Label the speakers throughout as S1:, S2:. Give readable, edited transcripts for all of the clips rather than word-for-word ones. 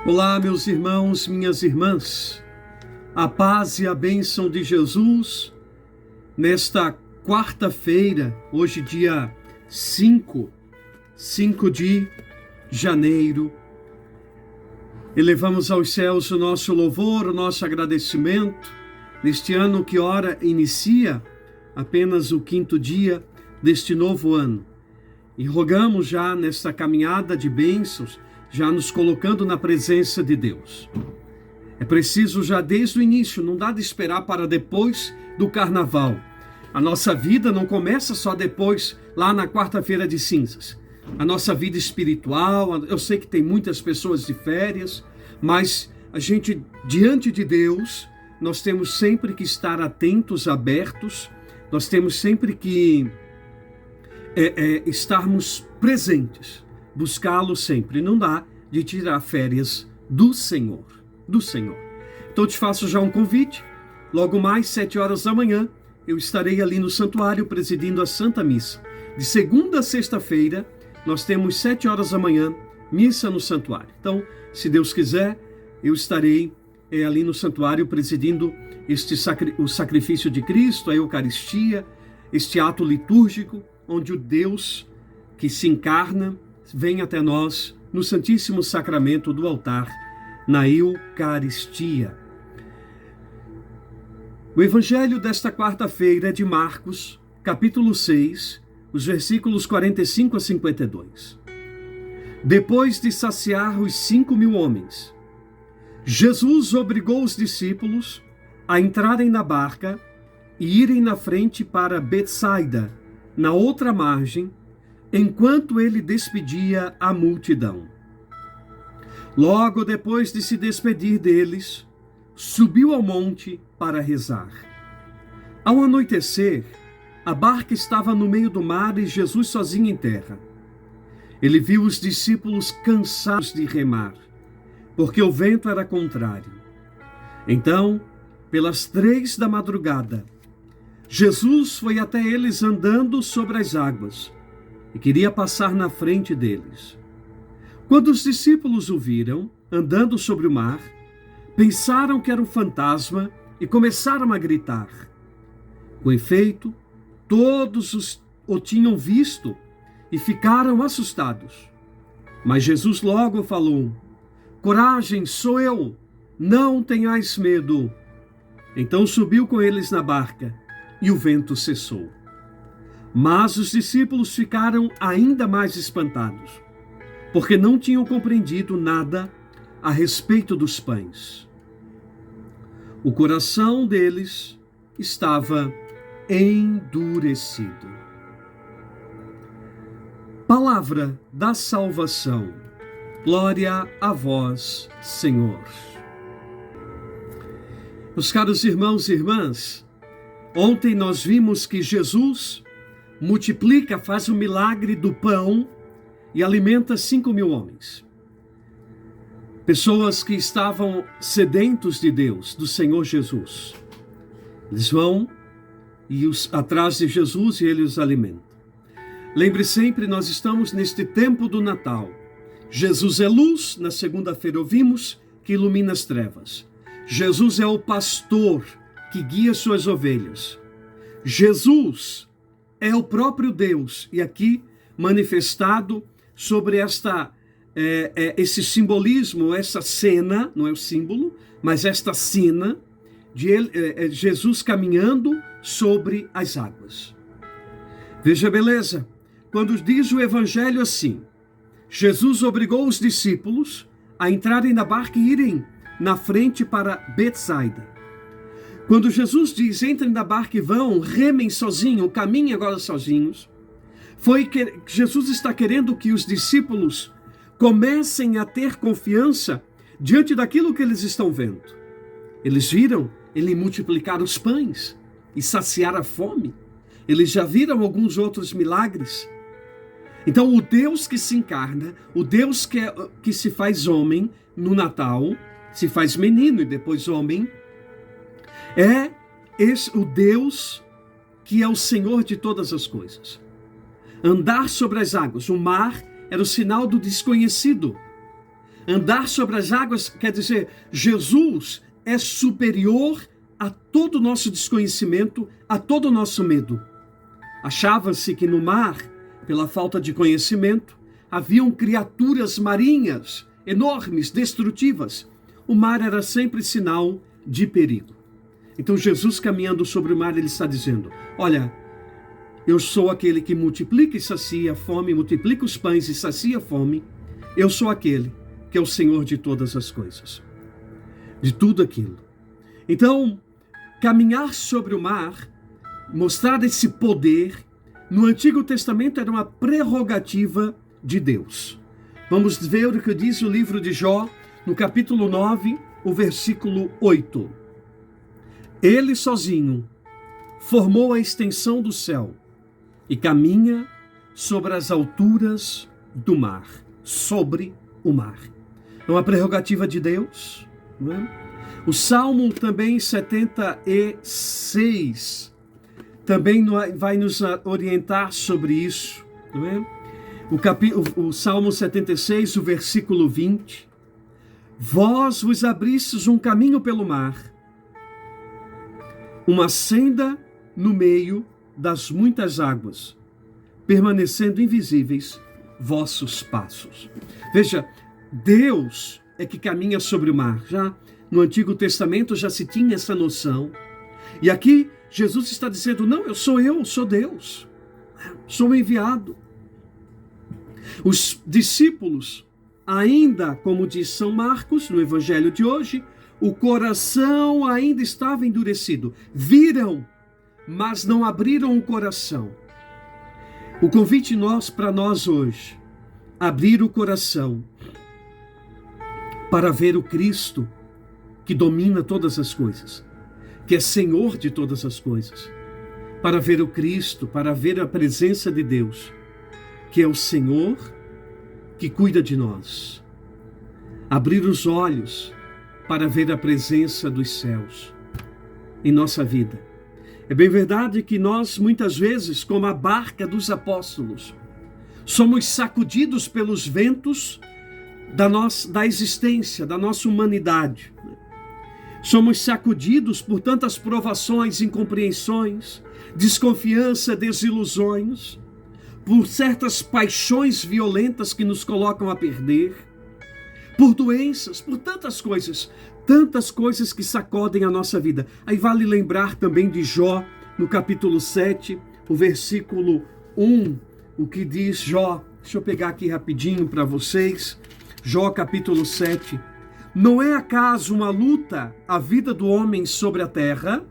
S1: Olá, meus irmãos, minhas irmãs. A paz e a bênção de Jesus nesta quarta-feira, hoje dia 5 de janeiro. Elevamos aos céus o nosso louvor, o nosso agradecimento neste ano que ora inicia apenas o 5º dia deste novo ano. E rogamos já nesta caminhada de bênçãos, já nos colocando na presença de Deus. É preciso já desde o início, não dá de esperar para depois do carnaval. A nossa vida não começa só depois, lá na quarta-feira de cinzas. A nossa vida espiritual, eu sei que tem muitas pessoas de férias, mas a gente, diante de Deus, nós temos sempre que estar atentos, abertos, nós temos sempre que estarmos presentes, buscá-lo sempre. Não dá de tirar férias do Senhor, Então te faço já um convite. Logo mais, 7 horas da manhã, eu estarei ali no santuário presidindo a Santa Missa. De segunda a sexta-feira, nós temos 7 horas da manhã, missa no santuário. Então, se Deus quiser, eu estarei ali no santuário presidindo o sacrifício de Cristo, a Eucaristia, este ato litúrgico, onde o Deus que se encarna vem até nós no Santíssimo Sacramento do altar, na Eucaristia. O Evangelho desta quarta-feira é de Marcos, capítulo 6, os versículos 45 a 52. Depois de saciar os 5.000 homens, Jesus obrigou os discípulos a entrarem na barca e irem na frente para Betsaida, na outra margem, enquanto ele despedia a multidão. Logo depois de se despedir deles, subiu ao monte para rezar. Ao anoitecer, a barca estava no meio do mar e Jesus sozinho em terra. Ele viu os discípulos cansados de remar, porque o vento era contrário. Então, pelas 3 da madrugada, Jesus foi até eles andando sobre as águas e queria passar na frente deles. Quando os discípulos o viram andando sobre o mar, pensaram que era um fantasma e começaram a gritar. Com efeito, todos o tinham visto e ficaram assustados. Mas Jesus logo falou: "Coragem, sou eu, não tenhais medo." Então subiu com eles na barca e o vento cessou. Mas os discípulos ficaram ainda mais espantados, porque não tinham compreendido nada a respeito dos pães. O coração deles estava endurecido. Palavra da salvação. Glória a vós, Senhor. Meus caros irmãos e irmãs, ontem nós vimos que Jesus multiplica, faz o milagre do pão e alimenta 5.000 homens. Pessoas que estavam sedentos de Deus, do Senhor Jesus. Eles vão atrás de Jesus e ele os alimenta. Lembre sempre, nós estamos neste tempo do Natal. Jesus é luz, na segunda-feira ouvimos, que ilumina as trevas. Jesus é o pastor que guia suas ovelhas. Jesus é o próprio Deus, e aqui manifestado sobre esse simbolismo, essa cena, não é o símbolo, mas esta cena de Jesus caminhando sobre as águas. Veja a beleza, quando diz o Evangelho assim: Jesus obrigou os discípulos a entrarem na barca e irem na frente para Betsaida. Quando Jesus diz: entrem na barca e vão, remem sozinhos, caminhem agora sozinhos, foi que Jesus está querendo que os discípulos comecem a ter confiança diante daquilo que eles estão vendo. Eles viram ele multiplicar os pães e saciar a fome. Eles já viram alguns outros milagres. Então, o Deus que se encarna, o Deus que se faz homem no Natal, se faz menino e depois homem, é o Deus que é o Senhor de todas as coisas. Andar sobre as águas, o mar era o sinal do desconhecido. Andar sobre as águas quer dizer, Jesus é superior a todo o nosso desconhecimento, a todo o nosso medo. Achava-se que no mar, pela falta de conhecimento, haviam criaturas marinhas, enormes, destrutivas. O mar era sempre sinal de perigo. Então Jesus, caminhando sobre o mar, ele está dizendo, olha, eu sou aquele que multiplica e sacia a fome, multiplica os pães e sacia a fome. Eu sou aquele que é o Senhor de todas as coisas, de tudo aquilo. Então, caminhar sobre o mar, mostrar esse poder, no Antigo Testamento era uma prerrogativa de Deus. Vamos ver o que diz o livro de Jó, no capítulo 9, o versículo 8. Ele sozinho formou a extensão do céu e caminha sobre as alturas do mar, sobre o mar. É uma prerrogativa de Deus, não é? O Salmo também 76 também vai nos orientar sobre isso, não é? O Salmo 76, o versículo 20. Vós vos abristes um caminho pelo mar, uma senda no meio das muitas águas, permanecendo invisíveis vossos passos. Veja, Deus é que caminha sobre o mar. Já no Antigo Testamento já se tinha essa noção. E aqui Jesus está dizendo, não, eu, sou Deus. Sou enviado. Os discípulos, ainda, como diz São Marcos, no Evangelho de hoje, o coração ainda estava endurecido. Viram, mas não abriram o coração. O convite para nós hoje, abrir o coração para ver o Cristo que domina todas as coisas, que é Senhor de todas as coisas, para ver o Cristo, para ver a presença de Deus, que é o Senhor que cuida de nós. Abrir os olhos para ver a presença dos céus em nossa vida. É bem verdade que nós, muitas vezes, como a barca dos apóstolos, somos sacudidos pelos ventos da existência, da nossa humanidade. Somos sacudidos por tantas provações, incompreensões, desconfiança, desilusões, por certas paixões violentas que nos colocam a perder, por doenças, por tantas coisas que sacodem a nossa vida. Aí vale lembrar também de Jó, no capítulo 7, o versículo 1, o que diz Jó. Deixa eu pegar aqui rapidinho para vocês. Jó, capítulo 7. Não é acaso uma luta a vida do homem sobre a terra?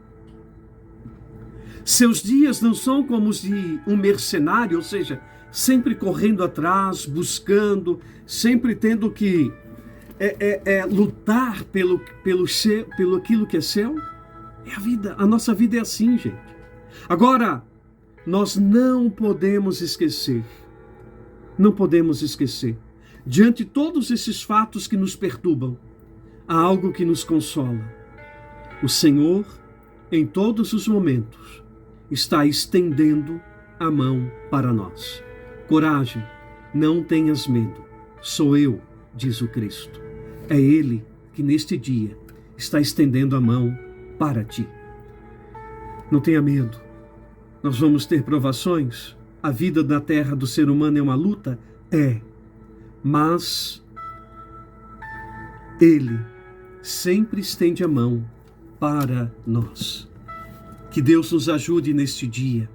S1: Seus dias não são como os de um mercenário, ou seja, sempre correndo atrás, buscando, sempre tendo que lutar pelo aquilo que é seu? É a vida, a nossa vida é assim, gente. Agora, nós não podemos esquecer, diante de todos esses fatos que nos perturbam, há algo que nos consola. O Senhor, em todos os momentos, está estendendo a mão para nós. Coragem, não tenhas medo. Sou eu, diz o Cristo. É Ele que neste dia está estendendo a mão para ti. Não tenha medo. Nós vamos ter provações. A vida na terra do ser humano é uma luta? É. Mas Ele sempre estende a mão para nós. Que Deus nos ajude neste dia,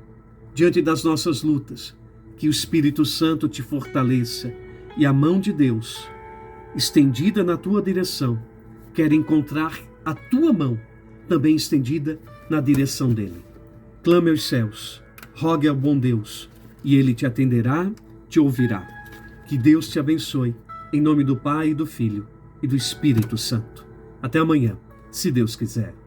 S1: diante das nossas lutas, que o Espírito Santo te fortaleça e a mão de Deus, estendida na tua direção, quer encontrar a tua mão também estendida na direção dele. Clame aos céus, rogue ao bom Deus, e ele te atenderá, te ouvirá. Que Deus te abençoe, em nome do Pai, do Filho e do Espírito Santo. Até amanhã, se Deus quiser.